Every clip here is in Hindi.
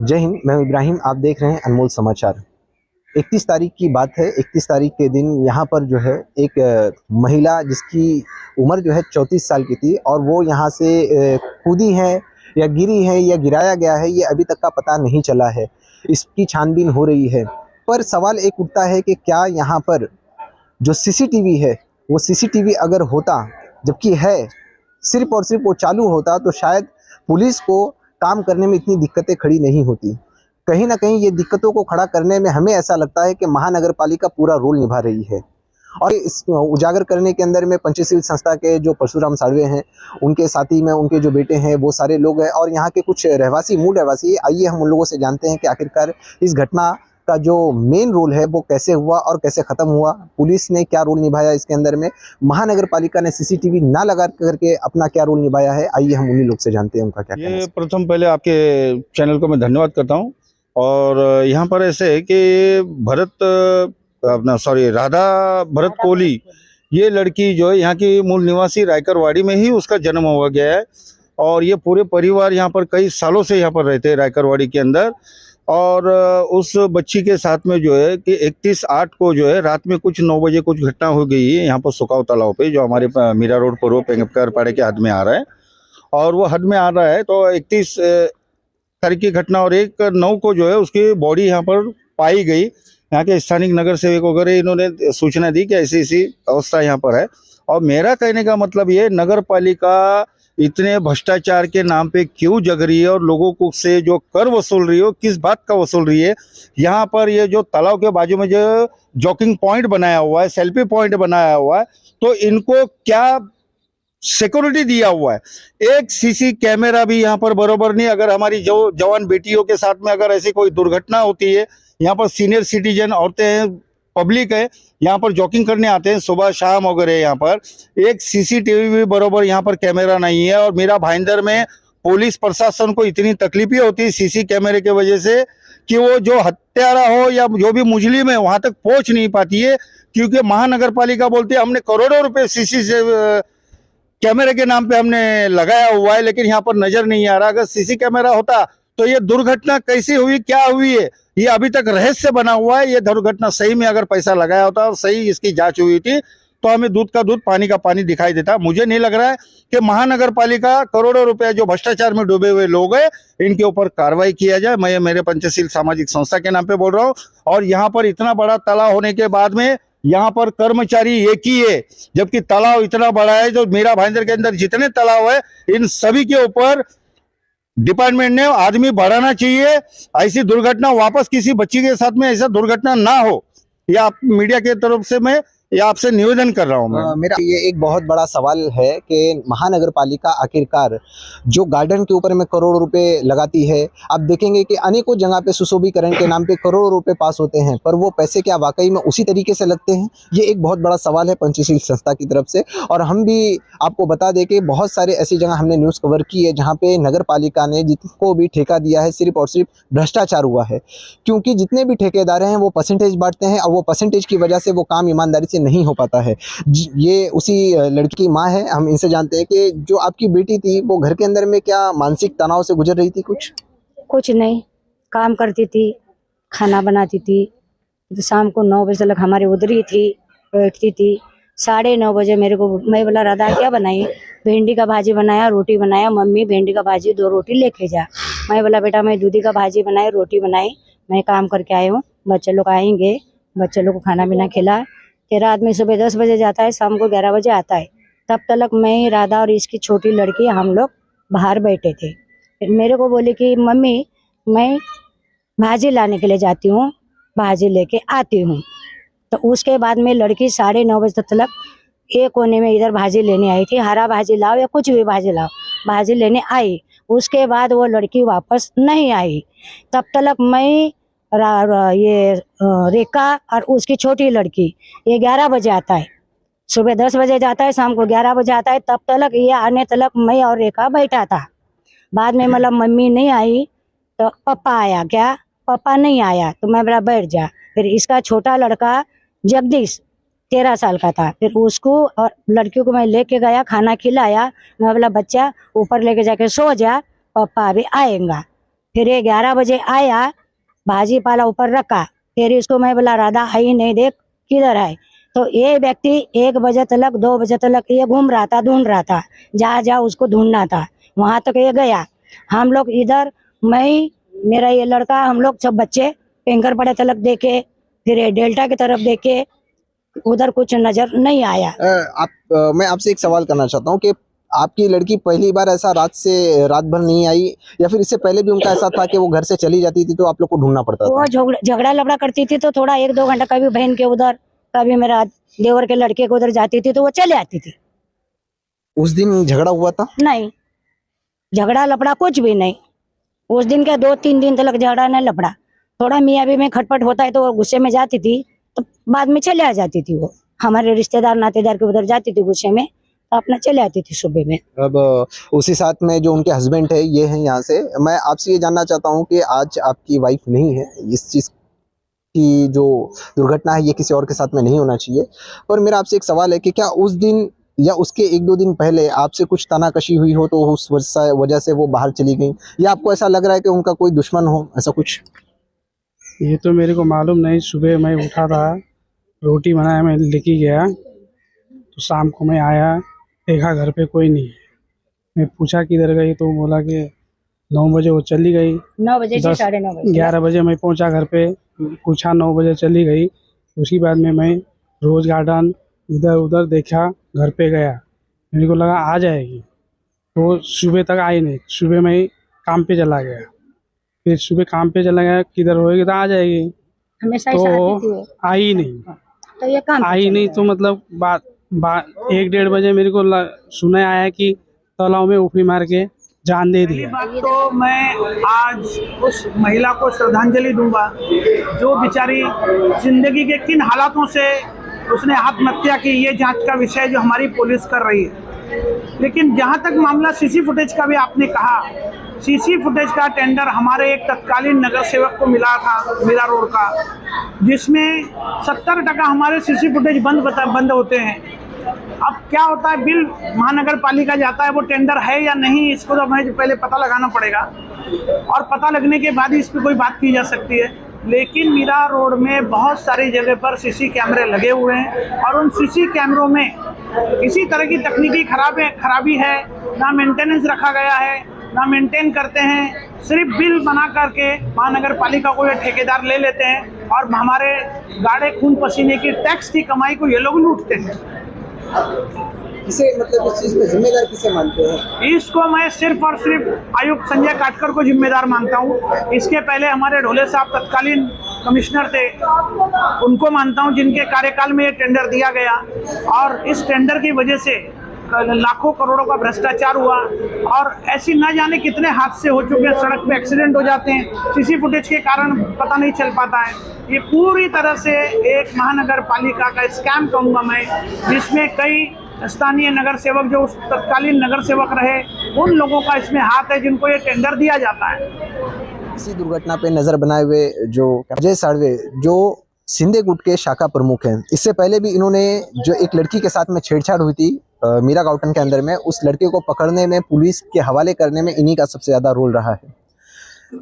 जय हिंद। मैं इब्राहिम, आप देख रहे हैं अनमोल समाचार। 31 तारीख की बात है। 31 तारीख के दिन यहाँ पर जो है एक महिला जिसकी उम्र जो है 34 साल की थी और वो यहाँ से कूदी है या गिरी है या गिराया गया है, ये अभी तक का पता नहीं चला है। इसकी छानबीन हो रही है। पर सवाल एक उठता है कि क्या यहाँ पर जो सीसीटीवी है वो सीसीटीवी अगर होता, जबकि है, सिर्फ और सिर्फ वो चालू होता तो शायद पुलिस को काम करने में इतनी दिक्कतें खड़ी नहीं होती। कहीं ना कहीं ये दिक्कतों को खड़ा करने में हमें ऐसा लगता है कि महानगर पालिका पूरा रोल निभा रही है। और इस उजागर करने के अंदर में पंचशील संस्था के जो परशुराम साळवे हैं, उनके साथी में उनके जो बेटे हैं वो सारे लोग हैं और यहाँ के कुछ रहवासी, मूल रहवासी। आइए हम उन लोगों से जानते हैं कि आखिरकार इस घटना का जो मेन रोल है वो कैसे हुआ और कैसे खत्म हुआ, पुलिस ने क्या रोल निभाया इसके अंदर में, महानगर पालिका ने सीसीटीवी ना लगा करके अपना क्या रोल निभाया है। आइए हम उन्हीं लोग से जानते हैं उनका क्या कहना है। प्रथम पहले आपके चैनल को मैं धन्यवाद करता हूँ। और यहाँ पर ऐसे है कि राधा भरत कोहली, ये लड़की जो है यहाँ की मूल निवासी रायकरवाड़ी में ही उसका जन्म हुआ गया है। और ये पूरे परिवार यहाँ पर कई सालों से यहाँ पर रहते हैं रायकरवाड़ी के अंदर। और उस बच्ची के साथ में जो है कि 31/8 को जो है रात में कुछ 9 बजे कुछ घटना हो गई है यहाँ पर सुकाव तालाब पे, जो हमारे मीरा रोड पूर्व पेंगपकार पाड़े के हद में आ रहा है। और वो हद में आ रहा है तो 31 तारीख की घटना और 1/9 को जो है उसकी बॉडी यहाँ पर पाई गई। यहाँ के स्थानिक नगर सेवक वगैरह इन्होंने सूचना दी कि ऐसी ऐसी अवस्था यहाँ पर है। और मेरा कहने का मतलब ये, नगर पालिका इतने भ्रष्टाचार के नाम पे क्यों जग रही है और लोगों को से जो कर वसूल रही है, किस बात का वसूल रही है। यहाँ पर ये जो तालाब के बाजू में जो जॉकिंग पॉइंट बनाया हुआ है, सेल्फी पॉइंट बनाया हुआ है, तो इनको क्या सिक्योरिटी दिया हुआ है? एक सीसी कैमरा भी यहाँ पर बरोबर नहीं। अगर हमारी जो जवान बेटियों के साथ में अगर ऐसी कोई दुर्घटना होती है, यहाँ पर सीनियर सिटीजन औरतें हैं, पब्लिक है, यहाँ पर जॉगिंग करने आते हैं सुबह शाम वगैरह, यहाँ पर एक सीसीटीवी भी बरोबर यहाँ पर कैमरा नहीं है। और मेरा भाईंदर में पुलिस प्रशासन को इतनी तकलीफें होती है सीसी कैमरे की वजह से कि वो जो हत्यारा हो या जो भी मुजरिम है वहां तक पहुंच नहीं पाती है, क्योंकि महानगर पालिका बोलती है हमने करोड़ों रुपए सीसी से कैमरे के नाम पे हमने लगाया हुआ है, लेकिन यहाँ पर नजर नहीं आ रहा। अगर सीसी कैमरा होता तो ये दुर्घटना कैसी हुई, क्या हुई है, ये अभी तक रहस्य बना हुआ है। ये दुर्घटना सही में अगर पैसा लगाया होता और सही इसकी जांच हुई थी तो हमें दूध का दूध पानी का पानी दिखाई देता। मुझे नहीं लग रहा है कि महानगर पालिका करोड़ों रुपए जो भ्रष्टाचार में डूबे हुए लोग हैं इनके ऊपर कार्रवाई किया जाए। मैं मेरे पंचशील सामाजिक संस्था के नाम पे बोल रहा हूँ। और यहाँ पर इतना बड़ा तालाब होने के बाद में यहाँ पर कर्मचारी एक ही है, जबकि तालाब इतना बड़ा है। जो मेरा भाईंदर के अंदर जितने तालाब है इन सभी के ऊपर डिपार्टमेंट ने आदमी बढ़ाना चाहिए। ऐसी दुर्घटना वापस किसी बच्ची के साथ में ऐसा दुर्घटना ना हो, या आप मीडिया की तरफ से मैं या आपसे निवेदन कर रहा हूं। मैं मेरा ये एक बहुत बड़ा सवाल है कि महानगर पालिका आखिरकार जो गार्डन के ऊपर में करोड़ों रुपए लगाती है, आप देखेंगे कि अनेकों जगह पे सुशोभीकरण के नाम पे करोड़ों रुपए पास होते हैं, पर वो पैसे क्या वाकई में उसी तरीके से लगते हैं? ये एक बहुत बड़ा सवाल है पंचशील संस्था की तरफ से। और हम भी आपको बता दें कि बहुत सारे ऐसी जगह हमने न्यूज़ कवर की है जहाँ पे नगर पालिका ने जिनको भी ठेका दिया है सिर्फ और सिर्फ भ्रष्टाचार हुआ है। क्योंकि जितने भी ठेकेदार हैं वो परसेंटेज बांटते हैं और वो परसेंटेज की वजह से वो काम ईमानदारी से नहीं हो पाता है। ये उसी लड़की की माँ है। हम इनसे जानते हैं कि जो आपकी बेटी थी वो घर के अंदर में क्या मानसिक तनाव से गुजर रही थी? कुछ नहीं, काम करती थी, खाना बनाती थी, तो शाम को 9 बजे तक हमारे उधर ही थी, बैठती थी। 9:30 बजे मेरे को, मैं बोला राधा क्या बनाई? भिंडी का भाजी बनाया, रोटी बनाया। मम्मी भिंडी का भाजी 2 रोटी लेके जा। मैं बोला बेटा मैं दूधी का भाजी बनाई, रोटी बनाई, मैं काम करके आई हूँ, बच्चे लोग आएंगे, बच्चे लोग को खाना पीना खिला। तेरा आदमी सुबह 10 बजे जाता है, शाम को 11 बजे आता है। तब तक मैं, राधा और इसकी छोटी लड़की हम लोग बाहर बैठे थे। फिर मेरे को बोले कि मम्मी मैं भाजी लाने के लिए जाती हूँ, भाजी लेके आती हूँ। तो उसके बाद में लड़की 9:30 बजे तक एक कोने में इधर भाजी लेने आई थी। हरा भाजी लाओ या कुछ भी भाजी लाओ, भाजी लेने आई। उसके बाद वो लड़की वापस नहीं आई। तब तक मैं ये रेखा और उसकी छोटी लड़की, ये 11 बजे आता है, सुबह 10 बजे जाता है, शाम को 11 बजे आता है। तब तक ये आने तक मैं और रेखा बैठा था। बाद में मतलब मम्मी नहीं आई तो पापा आया। क्या? पापा नहीं आया तो मैं बोला बैठ जा। फिर इसका छोटा लड़का जगदीश 13 साल का था, फिर उसको और लड़कियों को मैं लेके गया, खाना खिलाया। मैं बोला बच्चा ऊपर लेके जाके सो जा, पापा अभी आएगा। फिर ये 11 बजे आया, भाजी पाला ऊपर रखा, फिर इसको मैं बोला राधा आई नहीं, देख किधर है। तो ये व्यक्ति 1 बजे तक 2 बजे तक ये घूम रहा था, ढूंढ रहा था, जहाँ जहाँ उसको ढूंढना था वहां तक ये गया। हम लोग इधर, मैं, मेरा ये लड़का, हम लोग सब बच्चे पेंकर पड़े तलक देखे, फिर ये डेल्टा की तरफ देखे, उधर कुछ नजर नहीं आया। मैं आपसे एक सवाल करना चाहता हूँ कि आपकी लड़की पहली बार ऐसा रात भर नहीं आई, या फिर इससे पहले भी उनका ऐसा था कि वो घर से चली जाती थी तो आप लोग को ढूंढना पड़ता था? वो झगड़ा लबड़ा करती थी तो थोड़ा 1-2 घंटा, कभी बहन के उधर, कभी मेरा देवर के लड़के के उधर जाती थी तो वो चले आती थी। उस दिन झगड़ा हुआ था? नहीं, झगड़ा लपड़ा कुछ भी नहीं। उस दिन के 2-3 दिन तक झगड़ा नहीं लपड़ा। थोड़ा मियाँ भी में खटपट होता है तो वो गुस्से में जाती थी, तो बाद में चले आ जाती थी। वो हमारे रिश्तेदार नातेदार के उधर जाती थी गुस्से में, तो अपना चले आती थी सुबह में। अब उसी साथ में जो उनके हस्बैंड है ये हैं यहाँ से, मैं आपसे ये जानना चाहता हूँ कि आज आपकी वाइफ नहीं है, इस चीज़ की जो दुर्घटना है ये किसी और के साथ में नहीं होना चाहिए, पर मेरा आपसे एक सवाल है कि क्या उस दिन या उसके 1-2 दिन पहले आपसे कुछ तनाकशी हुई हो तो उस वजह से वो बाहर चली गई, या आपको ऐसा लग रहा है कि उनका कोई दुश्मन हो, ऐसा कुछ? ये तो मेरे को मालूम नहीं। सुबह मैं उठा था, रोटी बनाया, मैं लेके गया, तो शाम को मैं आया, देखा घर पे कोई नहीं है। मैं पूछा किधर गई, तो बोला कि 9 बजे वो चली गई। 9 बजे से 9:30 बजे 11 बजे मैं पहुंचा घर पे, पूछा 9 बजे चली गई। उसके बाद में मैं रोज गार्डन इधर उधर देखा, घर पे गया, मेरे को लगा आ जाएगी, तो सुबह तक आई नहीं। सुबह मैं काम पे चला गया, फिर सुबह काम पे चला गया, किधर होएगी तो आ जाएगी, हमेशा ऐसा आती थी वो। तो आई नहीं। तो ये काम आई नहीं तो मतलब 1-1:30 बजे मेरे को सुना आया कि तालाब में ऊपरी मार के जान दे दिया। बात तो मैं आज उस महिला को श्रद्धांजलि दूंगा जो बेचारी जिंदगी के किन हालातों से उसने आत्महत्या की, ये जांच का विषय जो हमारी पुलिस कर रही है। लेकिन जहां तक मामला सीसी फुटेज का भी आपने कहा, सीसी फुटेज का टेंडर हमारे एक तत्कालीन नगर सेवक को मिला था मीरा रोड का, जिसमें 70% हमारे सीसी फुटेज बंद होते हैं। अब क्या होता है, बिल महानगर पालिका जाता है, वो टेंडर है या नहीं, इसको तो हमें पहले पता लगाना पड़ेगा, और पता लगने के बाद ही इस पर कोई बात की जा सकती है। लेकिन मीरा रोड में बहुत सारी जगह पर सीसी कैमरे लगे हुए हैं, और उन सीसी कैमरों में किसी तरह की तकनीकी खराबी है, ना मेंटेनेंस रखा गया है, ना मेंटेन करते हैं। सिर्फ बिल बना करके महानगर पालिका को ये ठेकेदार ले लेते हैं, और हमारे गाढ़े खून पसीने की टैक्स की कमाई को ये लोग लूटते हैं। किसे, मतलब इस चीज में जिम्मेदार किसे मानते हैं? इसको मैं सिर्फ और सिर्फ आयुक्त संजय काटकर को जिम्मेदार मानता हूँ। इसके पहले हमारे ढोले साहब तत्कालीन कमिश्नर थे, उनको मानता हूँ, जिनके कार्यकाल में ये टेंडर दिया गया, और इस टेंडर की वजह से लाखों करोड़ों का भ्रष्टाचार हुआ, और ऐसी न जाने कितने हादसे हो चुके हैं, सड़क पे एक्सीडेंट हो जाते हैं, सीसी फुटेज के कारण पता नहीं चल पाता है। ये पूरी तरह से एक महानगर पालिका का स्कैम कहूँगा मैं, जिसमें कई स्थानीय नगर सेवक जो उस तत्कालीन नगर सेवक रहे, उन लोगों का इसमें हाथ है, जिनको ये टेंडर दिया जाता है। इसी दुर्घटना पे नजर बनाए हुए जो अजय साळवे, जो सिंधे गुट के शाखा प्रमुख हैं, इससे पहले भी इन्होंने जो एक लड़की के साथ में छेड़छाड़ हुई थी मीरा गाउटन के अंदर में, उस लड़के को पकड़ने में, पुलिस के हवाले करने में इन्हीं का सबसे ज़्यादा रोल रहा है।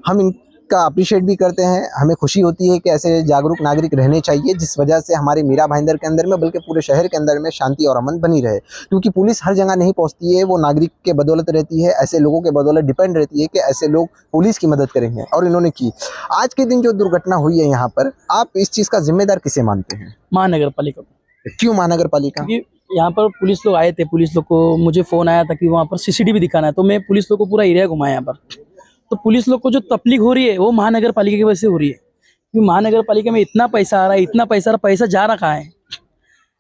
हम इनका अप्रिशिएट भी करते हैं, हमें खुशी होती है कि ऐसे जागरूक नागरिक रहने चाहिए, जिस वजह से हमारे मीरा भाईंदर के अंदर में, बल्कि पूरे शहर के अंदर में शांति और अमन बनी रहे। क्योंकि पुलिस हर जगह नहीं पहुंचती है, वो नागरिक के बदौलत रहती है, ऐसे लोगों के बदौलत डिपेंड रहती है कि ऐसे लोग पुलिस की मदद करेंगे, और इन्होंने की। आज के दिन जो दुर्घटना हुई है यहाँ पर, आप इस चीज़ का जिम्मेदार किसे मानते हैं? महानगर पालिका। क्यों महानगर पालिका? यहाँ पर पुलिस लोग आए थे, पुलिस लोग को मुझे फोन आया था कि वहाँ पर सीसीटीवी दिखाना है, तो मैं पुलिस लोग को पूरा एरिया घुमाया यहाँ पर। तो पुलिस लोग को जो तकलीफ हो रही है वो महानगर पालिका की वजह से हो रही है, क्योंकि महानगर पालिका में इतना पैसा आ रहा है, इतना पैसा जा रखा है,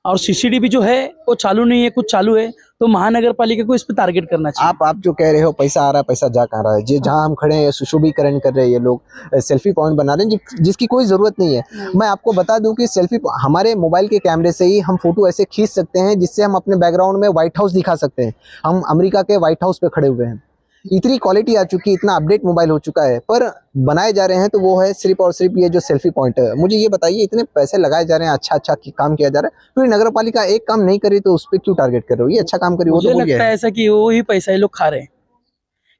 और सीसीटीवी जो है वो चालू नहीं है, कुछ चालू है, तो महानगर पालिका को इस पे टारगेट करना चाहिए। आप जो कह रहे हो पैसा आ रहा है, पैसा जा कहाँ रहा है? जहाँ हम खड़े हैं सुशोभीकरण कर रहे हैं ये लोग, सेल्फी पॉइंट बना रहे हैं जिसकी कोई ज़रूरत नहीं है। मैं आपको बता दूं कि सेल्फी, हमारे मोबाइल के कैमरे से ही हम फोटो ऐसे खींच सकते हैं जिससे हम अपने बैकग्राउंड में व्हाइट हाउस दिखा सकते हैं। हम अमेरिका के व्हाइट हाउस पे खड़े हुए हैं, इतनी क्वालिटी आ चुकी है, इतना अपडेट मोबाइल हो चुका है, पर बनाए जा रहे हैं तो वो है सिर्फ और सिर्फ ये जो सेल्फी पॉइंट है। मुझे ये बताइए, इतने पैसे लगाए जा रहे हैं, अच्छा काम किया जा रहा है, फिर नगर पालिका एक काम नहीं करी तो उस पर क्यों टारगेट कर रहे हो? ये अच्छा काम करी, वो मुझे तो लगता है ऐसा कि वो ही पैसा ये लोग खा रहे हैं,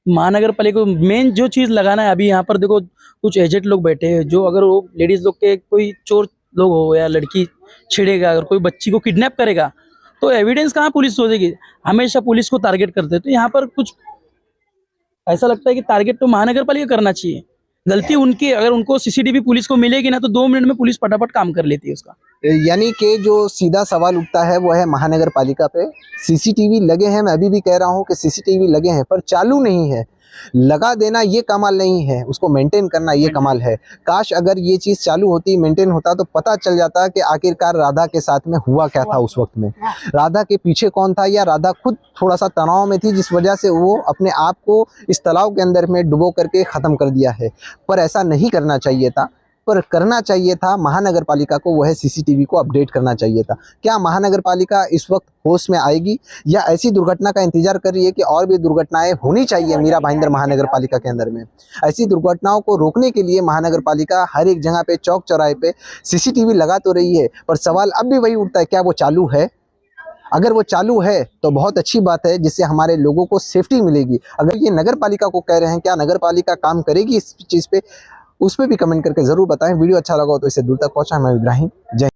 महानगर पालिका को मेन जो चीज़ लगाना है। अभी यहाँ पर देखो कुछ एजेड लोग बैठे हैं, जो अगर वो लेडीज लोग के कोई चोर लोग हो या लड़की छेड़ेगा, अगर कोई बच्ची को किडनैप करेगा तो एविडेंस कहाँ पुलिस सोचेगी। हमेशा पुलिस को टारगेट करते हैं। तो यहाँ पर कुछ ऐसा लगता है कि टारगेट तो महानगर पालिका करना चाहिए। गलती उनकी, अगर उनको सीसीटीवी पुलिस को मिलेगी ना तो 2 मिनट में पुलिस फटाफट काम कर लेती है उसका। यानी कि जो सीधा सवाल उठता है वो है महानगर पालिका पे। सीसीटीवी लगे हैं, मैं अभी भी कह रहा हूँ कि सीसीटीवी लगे हैं, पर चालू नहीं है। लगा देना ये कमाल नहीं है, उसको मेंटेन करना ये कमाल है। काश अगर ये चीज़ चालू होती, मेंटेन होता, तो पता चल जाता कि आखिरकार राधा के साथ में हुआ क्या था उस वक्त में। राधा के पीछे कौन था, या राधा खुद थोड़ा सा तनाव में थी जिस वजह से वो अपने आप को इस तालाब के अंदर में डुबो करके ख़त्म कर दिया है। पर ऐसा नहीं करना चाहिए था। पर करना चाहिए था महानगर पालिका को, वह सीसीटीवी को अपडेट करना चाहिए था। क्या महानगर पालिका इस वक्त होश में आएगी, या ऐसी दुर्घटना का इंतजार कर रही है कि और भी दुर्घटनाएं होनी चाहिए मीरा भाईंदर महानगर पालिका के अंदर में? ऐसी दुर्घटनाओं को रोकने के लिए महानगर पालिका हर एक जगह पे, चौक चौराहे पे सीसीटीवी लगा तो रही है, पर सवाल अब भी वही उठता है, क्या वो चालू है? अगर वो चालू है तो बहुत अच्छी बात है, जिससे हमारे लोगों को सेफ्टी मिलेगी। अगर ये नगर पालिका को कह रहे हैं, क्या नगर पालिका काम करेगी इस चीज़ पे? उस पर भी कमेंट करके ज़रूर बताएं। वीडियो अच्छा लगा हो तो इसे दूर तक पहुंचाएं। मैं इब्राहिम, जय।